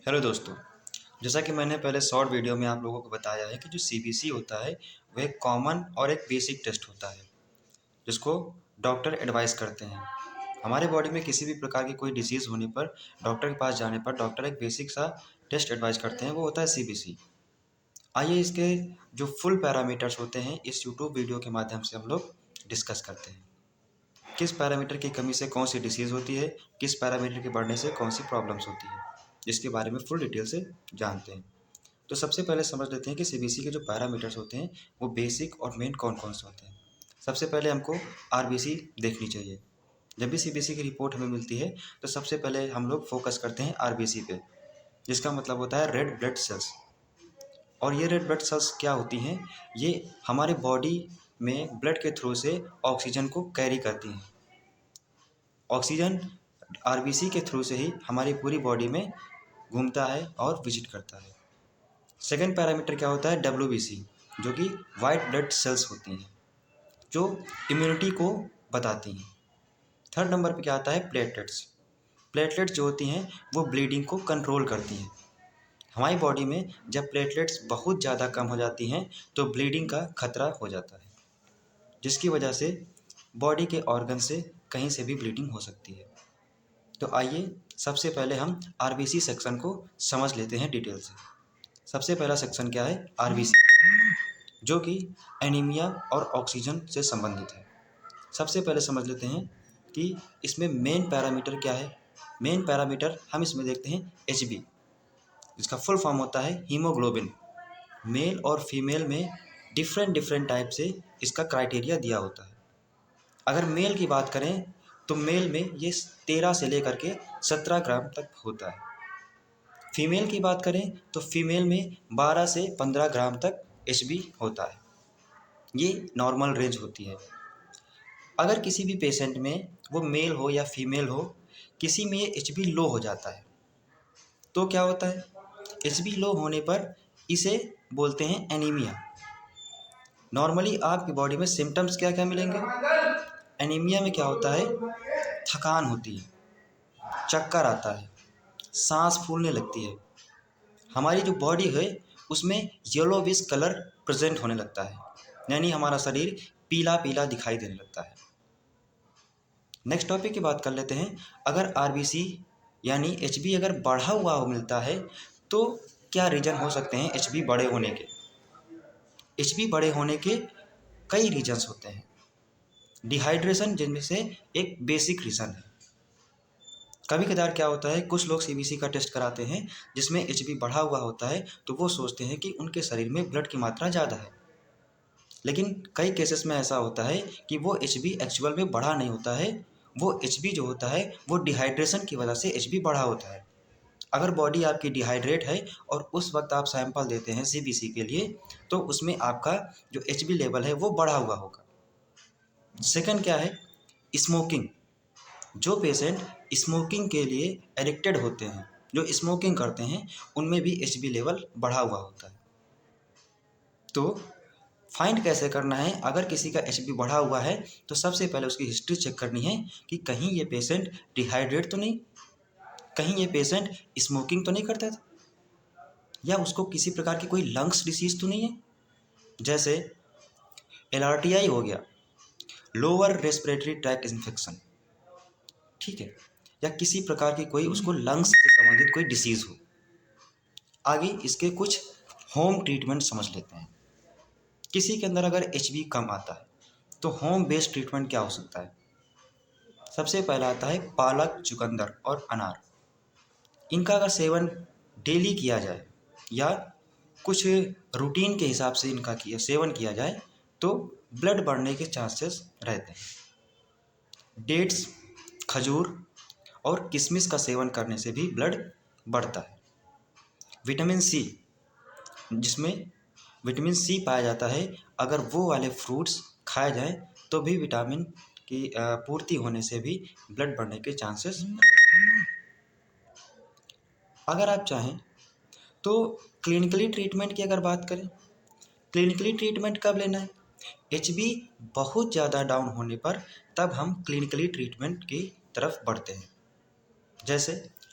Hello दोस्तों। जैसा कि मैंने पहले शॉर्ट वीडियो में आप लोगों को बताया है कि जो सीबीसी होता है वह एक कॉमन और एक बेसिक टेस्ट होता है जिसको डॉक्टर एडवाइस करते हैं। हमारे बॉडी में किसी भी प्रकार की कोई डिसीज़ होने पर डॉक्टर के पास जाने पर डॉक्टर एक बेसिक सा टेस्ट एडवाइस करते हैं, वो होता है सीबीसी। आइए इसके जो फुल पैरामीटर्स होते हैं इस यूट्यूब वीडियो के माध्यम से हम लोग डिस्कस करते हैं। किस पैरामीटर की कमी से कौन सी डिसीज़ होती है, किस पैरामीटर के बढ़ने से कौन सी प्रॉब्लम्स होती है, इसके बारे में फुल डिटेल से जानते हैं। तो सबसे पहले समझ लेते हैं कि सीबीसी के जो पैरामीटर्स होते हैं वो बेसिक और मेन कौन कौन से होते हैं। सबसे पहले हमको आरबीसी देखनी चाहिए। जब भी सीबीसी की रिपोर्ट हमें मिलती है तो सबसे पहले हम लोग फोकस करते हैं आरबीसी पे, जिसका मतलब होता है रेड ब्लड सेल्स। और ये रेड ब्लड सेल्स क्या होती हैं, ये हमारे बॉडी में ब्लड के थ्रू से ऑक्सीजन को कैरी करती हैं। ऑक्सीजन आरबीसी के थ्रू से ही हमारी पूरी बॉडी में घूमता है और विजिट करता है। सेकेंड पैरामीटर क्या होता है, डब्ल्यूबीसी, जो कि वाइट ब्लड सेल्स होती हैं जो इम्यूनिटी को बताती हैं। थर्ड नंबर पे क्या आता है, प्लेटलेट्स। प्लेटलेट्स जो होती हैं वो ब्लीडिंग को कंट्रोल करती हैं। हमारी बॉडी में जब प्लेटलेट्स बहुत ज़्यादा कम हो जाती हैं तो ब्लीडिंग का खतरा हो जाता है, जिसकी वजह से बॉडी के ऑर्गन से कहीं से भी ब्लीडिंग हो सकती है। तो आइए सबसे पहले हम आरबीसी सेक्शन को समझ लेते हैं डिटेल से। सबसे पहला सेक्शन क्या है, आरबीसी, जो कि एनीमिया और ऑक्सीजन से संबंधित है। सबसे पहले समझ लेते हैं कि इसमें मेन पैरामीटर क्या है। मेन पैरामीटर हम इसमें देखते हैं एचबी, जिसका फुल फॉर्म होता है हीमोग्लोबिन। मेल और फीमेल में डिफरेंट डिफरेंट टाइप से इसका क्राइटेरिया दिया होता है। अगर मेल की बात करें तो मेल में ये 13 से लेकर के 17 ग्राम तक होता है। फीमेल की बात करें तो फीमेल में 12 से 15 ग्राम तक एचबी होता है। ये नॉर्मल रेंज होती है। अगर किसी भी पेशेंट में, वो मेल हो या फीमेल हो, किसी में ये एचबी लो हो जाता है तो क्या होता है, एचबी लो होने पर इसे बोलते हैं एनीमिया। नॉर्मली आपकी बॉडी में सिम्टम्स क्या क्या मिलेंगे। एनीमिया में क्या होता है, थकान होती है, चक्कर आता है, सांस फूलने लगती है, हमारी जो बॉडी है उसमें येलोविश कलर प्रेजेंट होने लगता है, यानी हमारा शरीर पीला पीला दिखाई देने लगता है। नेक्स्ट टॉपिक की बात कर लेते हैं। अगर आरबीसी यानी एचबी अगर बढ़ा हुआ मिलता है तो क्या रीज़न हो सकते हैं एचबी बड़े होने के। एचबी बड़े होने के कई रीजन्स होते हैं। डिहाइड्रेशन जिनमें से एक बेसिक रीज़न है। कभी कदार क्या होता है, कुछ लोग सीबीसी का टेस्ट कराते हैं जिसमें एचबी बढ़ा हुआ होता है तो वो सोचते हैं कि उनके शरीर में ब्लड की मात्रा ज़्यादा है, लेकिन कई केसेस में ऐसा होता है कि वो एचबी एक्चुअल में बढ़ा नहीं होता है। वो एचबी जो होता है वो डिहाइड्रेशन की वजह से एचबी बढ़ा होता है। अगर बॉडी आपकी डिहाइड्रेट है और उस वक्त आप सैंपल देते हैं सीबीसी के लिए तो उसमें आपका जो एचबी लेवल है वो बढ़ा हुआ होगा। सेकंड क्या है, स्मोकिंग। जो पेशेंट स्मोकिंग के लिए एडिक्टेड होते हैं, जो स्मोकिंग करते हैं, उनमें भी एचबी लेवल बढ़ा हुआ होता है। तो फाइंड कैसे करना है, अगर किसी का एचबी बढ़ा हुआ है तो सबसे पहले उसकी हिस्ट्री चेक करनी है कि कहीं ये पेशेंट डिहाइड्रेट तो नहीं, कहीं ये पेशेंट स्मोकिंग तो नहीं करता था, या उसको किसी प्रकार की कोई लंग्स डिसीज तो नहीं है, जैसे एलआरटीआई हो गया, लोअर रेस्पिरेटरी ट्रैक इन्फेक्शन, ठीक है, या किसी प्रकार की कोई उसको लंग्स से संबंधित कोई डिसीज़ हो। आगे इसके कुछ होम ट्रीटमेंट समझ लेते हैं। किसी के अंदर अगर एचबी कम आता है तो होम बेस्ड ट्रीटमेंट क्या हो सकता है। सबसे पहला आता है पालक, चुकंदर और अनार। इनका अगर सेवन डेली किया जाए या कुछ रूटीन के हिसाब से इनका सेवन किया जाए तो ब्लड बढ़ने के चांसेस रहते हैं। डेट्स, खजूर और किशमिश का सेवन करने से भी ब्लड बढ़ता है। विटामिन सी, जिसमें विटामिन सी पाया जाता है, अगर वो वाले फ्रूट्स खाए जाएं तो भी विटामिन की पूर्ति होने से भी ब्लड बढ़ने के चांसेस। अगर आप चाहें तो क्लिनिकली ट्रीटमेंट की अगर बात करें, क्लिनिकली ट्रीटमेंट कब लेना है, एचबी बहुत ज़्यादा डाउन होने पर तब हम क्लिनिकली ट्रीटमेंट की तरफ बढ़ते हैं। जैसे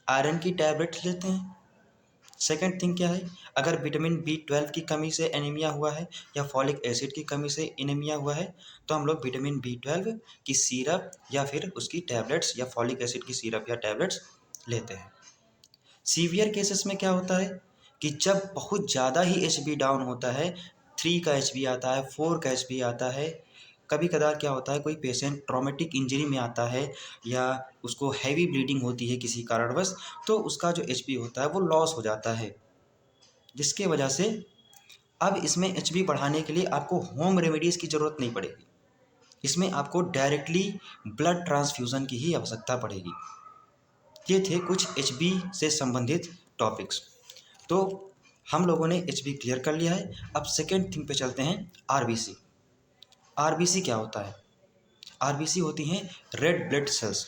आयरन की टैबलेट्स लेते हैं, सेकंड थिंग क्या है, अगर विटामिन B12 की कमी से एनीमिया हुआ है या फॉलिक एसिड की कमी से एनीमिया हुआ है तो हम लोग विटामिन B12 की सिरप या फिर उसकी टैबलेट्स या फॉलिक एसिड की सिरप या टैबलेट्स लेते हैं। सीवियर केसेस में क्या होता है कि जब बहुत ज़्यादा ही HB डाउन होता है, 3 का HB आता है, 4 का HB आता है, कभी कदार क्या होता है कोई पेशेंट ट्रॉमेटिक इंजरी में आता है या उसको हैवी ब्लीडिंग होती है किसी कारणवश, तो उसका जो HB होता है वो लॉस हो जाता है, जिसके वजह से अब इसमें HB बढ़ाने के लिए आपको होम रेमेडीज़ की ज़रूरत नहीं पड़ेगी। इसमें आपको डायरेक्टली ब्लड ट्रांसफ्यूज़न की ही आवश्यकता पड़ेगी। ये थे कुछ HB से संबंधित टॉपिक्स। तो हम लोगों ने HB क्लियर कर लिया है। अब सेकेंड थिंग पे चलते हैं, RBC। RBC क्या होता है? RBC होती हैं red blood cells.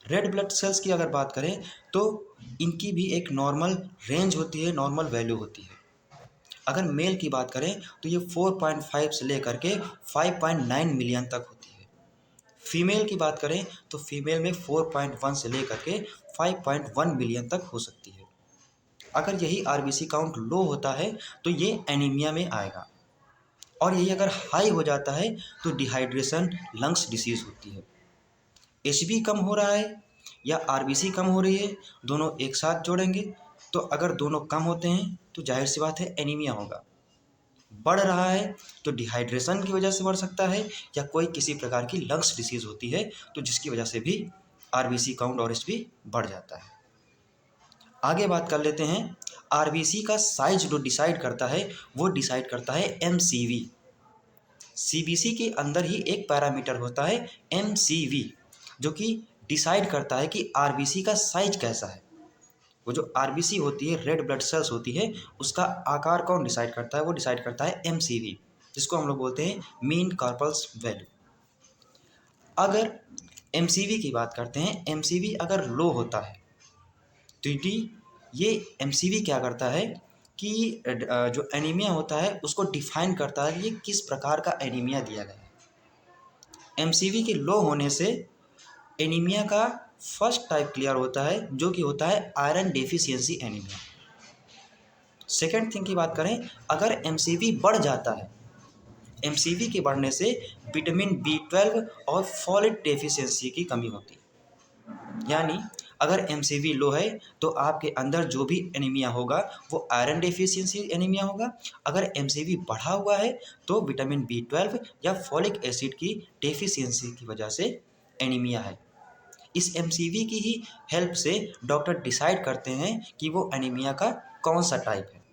Red blood cells की अगर बात करें तो इनकी भी एक नॉर्मल रेंज होती है, नॉर्मल वैल्यू होती है। अगर मेल की बात करें तो ये 4.5 से लेकर के 5.9 मिलियन तक होती है। फीमेल की बात करें तो फीमेल में 4.1 से लेकर के 5.1 मिलियन तक हो सकती है। अगर यही RBC काउंट लो होता है तो ये एनीमिया में आएगा, और यही अगर हाई हो जाता है तो डिहाइड्रेशन लंग्स डिसीज़ होती है। HB कम हो रहा है या RBC कम हो रही है, दोनों एक साथ जोड़ेंगे तो अगर दोनों कम होते हैं तो जाहिर सी बात है एनीमिया होगा। बढ़ रहा है तो डिहाइड्रेशन की वजह से बढ़ सकता है या कोई किसी प्रकार की लंग्स डिसीज़ होती है तो जिसकी वजह से भी RBC काउंट और HB बढ़ जाता है। आगे बात कर लेते हैं, RBC का साइज जो डिसाइड करता है वो डिसाइड करता है MCV। CBC के अंदर ही एक पैरामीटर होता है MCV, जो कि डिसाइड करता है कि RBC का साइज कैसा है। वो जो RBC होती है, रेड ब्लड सेल्स होती है, उसका आकार कौन डिसाइड करता है? वो डिसाइड करता है MCV, जिसको हम लोग बोलते हैं मीन कॉर्पस वैल्यू। अगर MCV की बात करते हैं, MCV अगर लो होता है तो ये MCV क्या करता है कि जो एनीमिया होता है उसको डिफाइन करता है कि ये किस प्रकार का एनीमिया दिया गया है। MCV के लो होने से एनीमिया का फर्स्ट टाइप क्लियर होता है, जो कि होता है iron deficiency anaemia. Second thing की बात करें, अगर MCV बढ़ जाता है, MCV के बढ़ने से विटामिन B12 और फॉलेट डेफिशिएंसी की कमी होती है। यानी अगर MCV लो है तो आपके अंदर जो भी एनीमिया होगा वो आयरन डेफिशिएंसी एनीमिया होगा। अगर MCV बढ़ा हुआ है तो विटामिन B12 या फॉलिक एसिड की डेफिशिएंसी की वजह से एनीमिया है। इस MCV की ही हेल्प से डॉक्टर डिसाइड करते हैं कि वो एनीमिया का कौन सा टाइप है।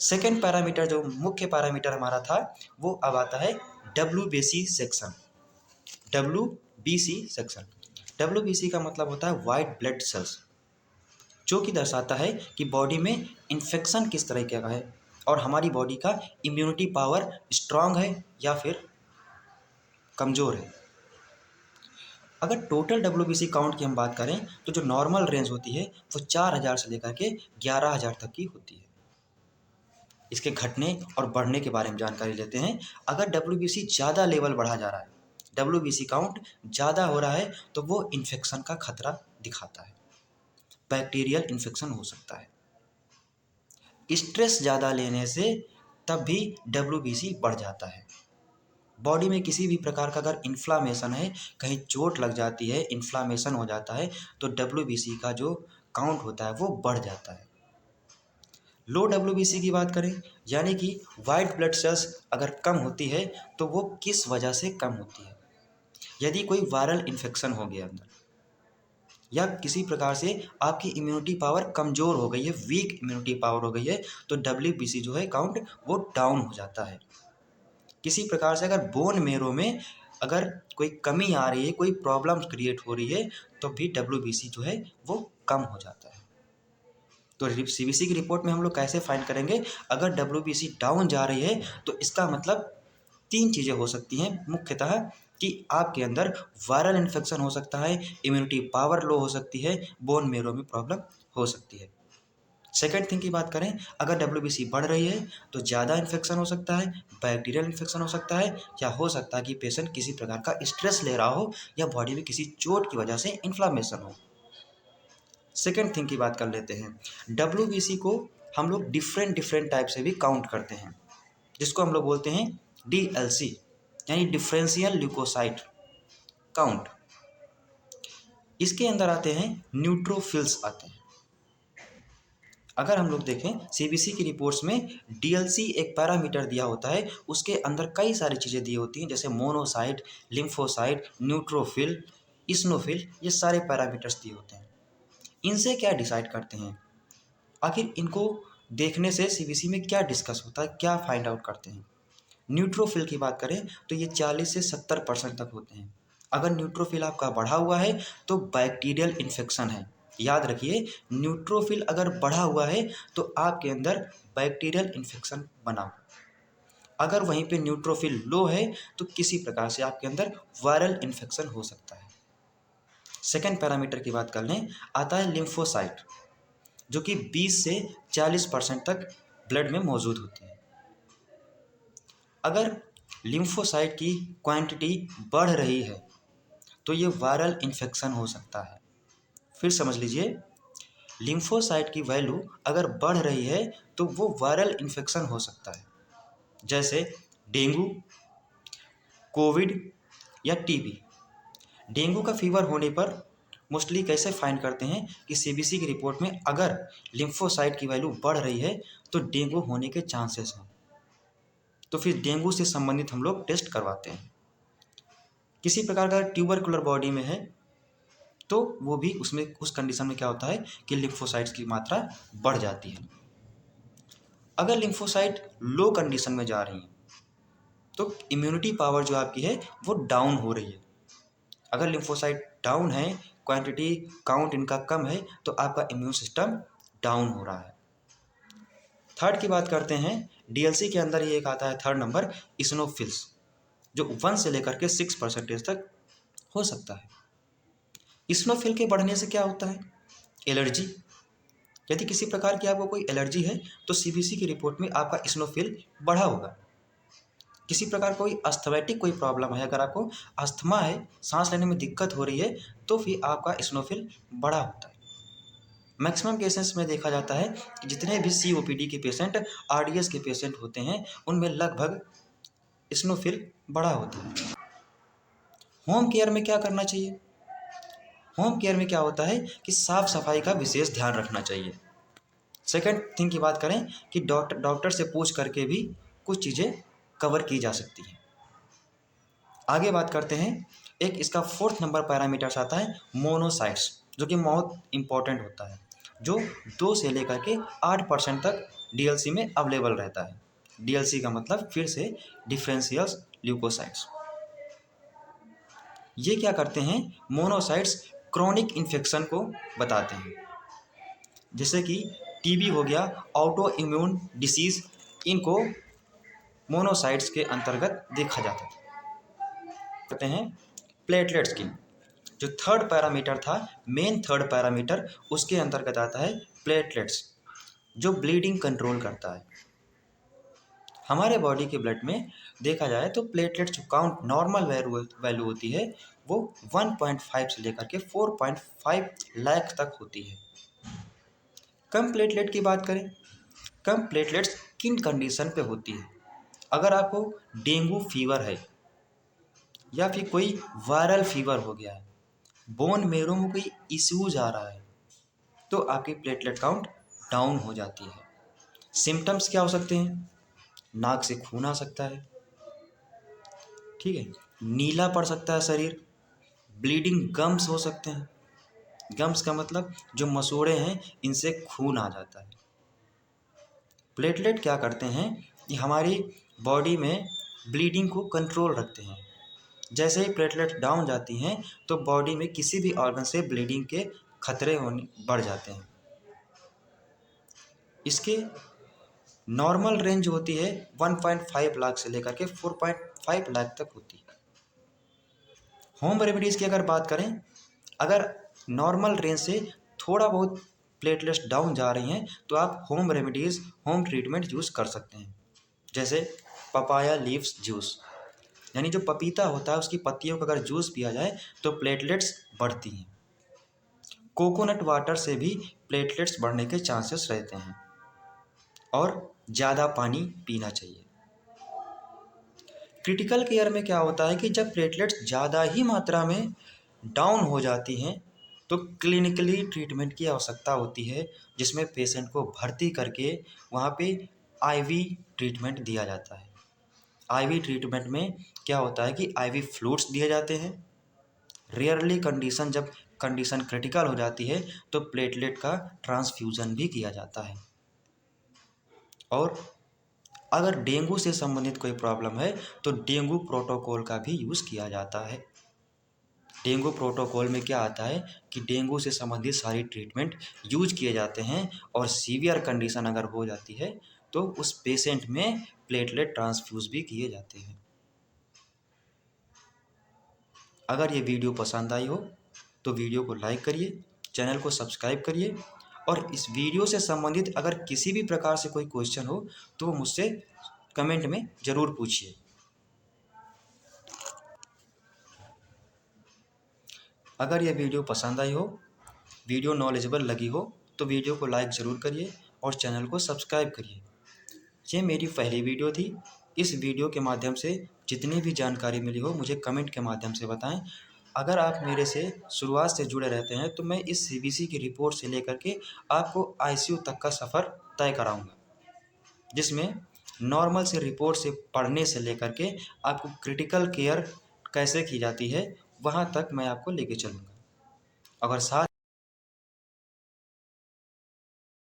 सेकेंड पैरामीटर, जो मुख्य पैरामीटर हमारा था, वो अब आता है WBC सेक्शन। WBC का मतलब होता है वाइट ब्लड सेल्स, जो कि दर्शाता है कि बॉडी में इन्फेक्शन किस तरह का है और हमारी बॉडी का इम्यूनिटी पावर स्ट्रांग है या फिर कमज़ोर है। अगर टोटल WBC काउंट की हम बात करें तो जो नॉर्मल रेंज होती है वो 4000 से लेकर के 11000 तक की होती है। इसके घटने और बढ़ने के बारे में जानकारी लेते हैं। अगर WBC ज़्यादा लेवल बढ़ा जा रहा है, WBC काउंट ज़्यादा हो रहा है, तो वो इन्फेक्शन का खतरा दिखाता है, बैक्टीरियल इन्फेक्शन हो सकता है। स्ट्रेस ज़्यादा लेने से तब भी WBC बढ़ जाता है। बॉडी में किसी भी प्रकार का अगर इन्फ्लामेशन है, कहीं चोट लग जाती है, इन्फ्लामेशन हो जाता है, तो WBC का जो काउंट होता है वो बढ़ जाता है। लो WBC की बात करें, यानी कि वाइट ब्लड सेल्स अगर कम होती है तो वो किस वजह से कम होती है? यदि कोई वायरल इन्फेक्शन हो गया अंदर या किसी प्रकार से आपकी इम्यूनिटी पावर कमज़ोर हो गई है, वीक इम्यूनिटी पावर हो गई है, तो WBC जो है काउंट वो डाउन हो जाता है। किसी प्रकार से अगर बोन मेरो में अगर कोई कमी आ रही है, कोई प्रॉब्लम क्रिएट हो रही है, तो भी WBC जो है वो कम हो जाता है। तो CBC की रिपोर्ट में हम लोग कैसे फाइंड करेंगे? अगर WBC डाउन जा रही है तो इसका मतलब 3 चीज़ें हो सकती हैं मुख्यतः, कि आपके अंदर वायरल इन्फेक्शन हो सकता है, इम्यूनिटी पावर लो हो सकती है, बोन मेरो में प्रॉब्लम हो सकती है। सेकेंड थिंग की बात करें, अगर WBC बढ़ रही है तो ज़्यादा इन्फेक्शन हो सकता है, बैक्टीरियल इन्फेक्शन हो सकता है, या हो सकता है कि पेशेंट किसी प्रकार का स्ट्रेस ले रहा हो या बॉडी में किसी चोट की वजह से इन्फ्लामेशन हो। सेकेंड थिंग की बात कर लेते हैं। WBC को हम लोग डिफरेंट टाइप से भी काउंट करते हैं, जिसको हम लोग बोलते हैं DLC यानी डिफरेंशियल ल्यूकोसाइट काउंट। इसके अंदर आते हैं न्यूट्रोफिल्स आते हैं। अगर हम लोग देखें CBC की रिपोर्ट्स में DLC एक पैरामीटर दिया होता है, उसके अंदर कई सारी चीज़ें दी होती हैं, जैसे मोनोसाइट, लिम्फोसाइट, न्यूट्रोफिल, इस्नोफिल, ये सारे पैरामीटर्स दिए होते हैं। इनसे क्या डिसाइड करते हैं, आखिर इनको देखने से CBC में क्या डिस्कस होता है, क्या फाइंड आउट करते हैं। न्यूट्रोफिल की बात करें तो ये 40 से 70% तक होते हैं। अगर न्यूट्रोफिल आपका बढ़ा हुआ है तो बैक्टीरियल इन्फेक्शन है। याद रखिए, न्यूट्रोफिल अगर बढ़ा हुआ है तो आपके अंदर बैक्टीरियल इन्फेक्शन बना हुआ। अगर वहीं पे न्यूट्रोफिल लो है तो किसी प्रकार से आपके अंदर वायरल इन्फेक्शन हो सकता है। सेकेंड पैरामीटर की बात कर लें, आता है लिम्फोसाइट, जो कि 20 से 40% तक ब्लड में मौजूद होती है। अगर लिम्फोसाइट की क्वांटिटी बढ़ रही है तो ये वायरल इन्फेक्शन हो सकता है। फिर समझ लीजिए, लिम्फोसाइट की वैल्यू अगर बढ़ रही है तो वो वायरल इन्फेक्शन हो सकता है, जैसे डेंगू, कोविड या TB। डेंगू का फीवर होने पर मोस्टली कैसे फाइंड करते हैं कि CBC की रिपोर्ट में अगर लिम्फोसाइट की वैल्यू बढ़ रही है तो डेंगू होने के चांसेस हैं, तो फिर डेंगू से संबंधित हम लोग टेस्ट करवाते हैं। किसी प्रकार का ट्यूबरकुलर बॉडी में है तो वो भी उसमें उस कंडीशन में क्या होता है कि लिम्फोसाइट्स की मात्रा बढ़ जाती है। अगर लिम्फोसाइट लो कंडीशन में जा रही है तो इम्यूनिटी पावर जो आपकी है वो डाउन हो रही है। अगर लिम्फोसाइट डाउन है, क्वांटिटी काउंट इनका कम है, तो आपका इम्यून सिस्टम डाउन हो रहा है। थर्ड की बात करते हैं, DLC के अंदर ये एक आता है थर्ड नंबर, इस्नोफिल्स, जो 1 से लेकर के 6% तक हो सकता है। इस्नोफिल के बढ़ने से क्या होता है, एलर्जी। यदि किसी प्रकार की आपको कोई एलर्जी है तो CBC की रिपोर्ट में आपका इस्नोफिल बढ़ा होगा। किसी प्रकार कोई अस्थमैटिक कोई प्रॉब्लम है, अगर आपको अस्थमा है, सांस लेने में दिक्कत हो रही है, तो फिर आपका इस्नोफिल बढ़ा होता है। मैक्सिमम केसेस में देखा जाता है कि जितने भी COPD के पेशेंट, RDS के पेशेंट होते हैं, उनमें लगभग इस्नोफिल बढ़ा होता है। होम केयर में क्या करना चाहिए, होम केयर में क्या होता है कि साफ सफाई का विशेष ध्यान रखना चाहिए। सेकंड थिंग की बात करें कि डॉक्टर से पूछ करके भी कुछ चीज़ें कवर की जा सकती हैं। आगे बात करते हैं, एक इसका फोर्थ नंबर पैरामीटर्स आता है मोनोसाइट्स, जो कि बहुत इंपॉर्टेंट होता है, जो 2 से लेकर के 8% तक DLC में अवेलेबल रहता है। DLC का मतलब फिर से डिफरेंशियल ल्यूकोसाइट्स। ये क्या करते हैं, मोनोसाइट्स क्रॉनिक इन्फेक्शन को बताते हैं, जैसे कि TB हो गया, ऑटो इम्यून डिसीज़, इनको मोनोसाइट्स के अंतर्गत देखा जाता है। कहते हैं प्लेटलेट्स की, जो थर्ड पैरामीटर था, मेन थर्ड पैरामीटर, उसके अंतर्गत आता है प्लेटलेट्स, जो ब्लीडिंग कंट्रोल करता है। हमारे बॉडी के ब्लड में देखा जाए तो प्लेटलेट्स जो काउंट नॉर्मल वैल्यू होती है वो 1.5 से लेकर के 4.5 लाख तक होती है। कम प्लेटलेट की बात करें, कम प्लेटलेट्स किन कंडीशन पे होती है, अगर आपको डेंगू फीवर है या फिर कोई वायरल फीवर हो गया है, बोन मेरो में कोई इश्यूज आ रहा है, तो आपकी प्लेटलेट काउंट डाउन हो जाती है। सिम्टम्स क्या हो सकते हैं, नाक से खून आ सकता है, ठीक है, नीला पड़ सकता है शरीर, ब्लीडिंग गम्स हो सकते हैं। गम्स का मतलब जो मसूड़े हैं, इनसे खून आ जाता है। प्लेटलेट क्या करते हैं कि हमारी बॉडी में ब्लीडिंग को कंट्रोल रखते हैं। जैसे ही प्लेटलेट डाउन जाती हैं तो बॉडी में किसी भी ऑर्गन से ब्लीडिंग के खतरे होने बढ़ जाते हैं। इसके नॉर्मल रेंज होती है 1.5 लाख से लेकर के 4.5 लाख तक होती है। होम रेमेडीज़ की अगर बात करें, अगर नॉर्मल रेंज से थोड़ा बहुत प्लेटलेट्स डाउन जा रही हैं तो आप home remedies, home treatment use कर सकते हैं, जैसे पपाया लीव्स जूस, यानी जो पपीता होता है उसकी पत्तियों का अगर जूस पिया जाए तो प्लेटलेट्स बढ़ती हैं। कोकोनट वाटर से भी प्लेटलेट्स बढ़ने के चांसेस रहते हैं और ज़्यादा पानी पीना चाहिए। क्रिटिकल केयर में क्या होता है कि जब प्लेटलेट्स ज़्यादा ही मात्रा में डाउन हो जाती हैं तो क्लिनिकली ट्रीटमेंट की आवश्यकता होती है, जिसमें पेशेंट को भर्ती करके वहाँ पे आईवी ट्रीटमेंट दिया जाता है। आईवी ट्रीटमेंट में क्या होता है कि आईवी फ्लूइड्स दिए जाते हैं। रेयरली जब कंडीशन क्रिटिकल हो जाती है तो प्लेटलेट का ट्रांसफ्यूज़न भी किया जाता है। और अगर डेंगू से संबंधित कोई प्रॉब्लम है तो डेंगू प्रोटोकॉल का भी यूज़ किया जाता है। डेंगू प्रोटोकॉल में क्या आता है कि डेंगू से संबंधित सारी ट्रीटमेंट यूज किए जाते हैं और सीवियर कंडीशन अगर हो जाती है तो उस पेशेंट में प्लेटलेट ट्रांसफ्यूज भी किए जाते हैं। अगर ये वीडियो पसंद आई हो तो वीडियो को लाइक करिए, चैनल को सब्सक्राइब करिए और इस वीडियो से संबंधित अगर किसी भी प्रकार से कोई क्वेश्चन हो तो वो मुझसे कमेंट में ज़रूर पूछिए। अगर ये वीडियो पसंद आई हो, वीडियो नॉलेजेबल लगी हो तो वीडियो को लाइक ज़रूर करिए और चैनल को सब्सक्राइब करिए। ये मेरी पहली वीडियो थी। इस वीडियो के माध्यम से जितनी भी जानकारी मिली हो मुझे कमेंट के माध्यम से बताएं। अगर आप मेरे से शुरुआत से जुड़े रहते हैं तो मैं इस सीबीसी की रिपोर्ट से लेकर के आपको आईसीयू तक का सफ़र तय कराऊंगा, जिसमें नॉर्मल से रिपोर्ट से पढ़ने से लेकर के आपको क्रिटिकल केयर कैसे की जाती है वहाँ तक मैं आपको लेके चलूँगा। अगर साथ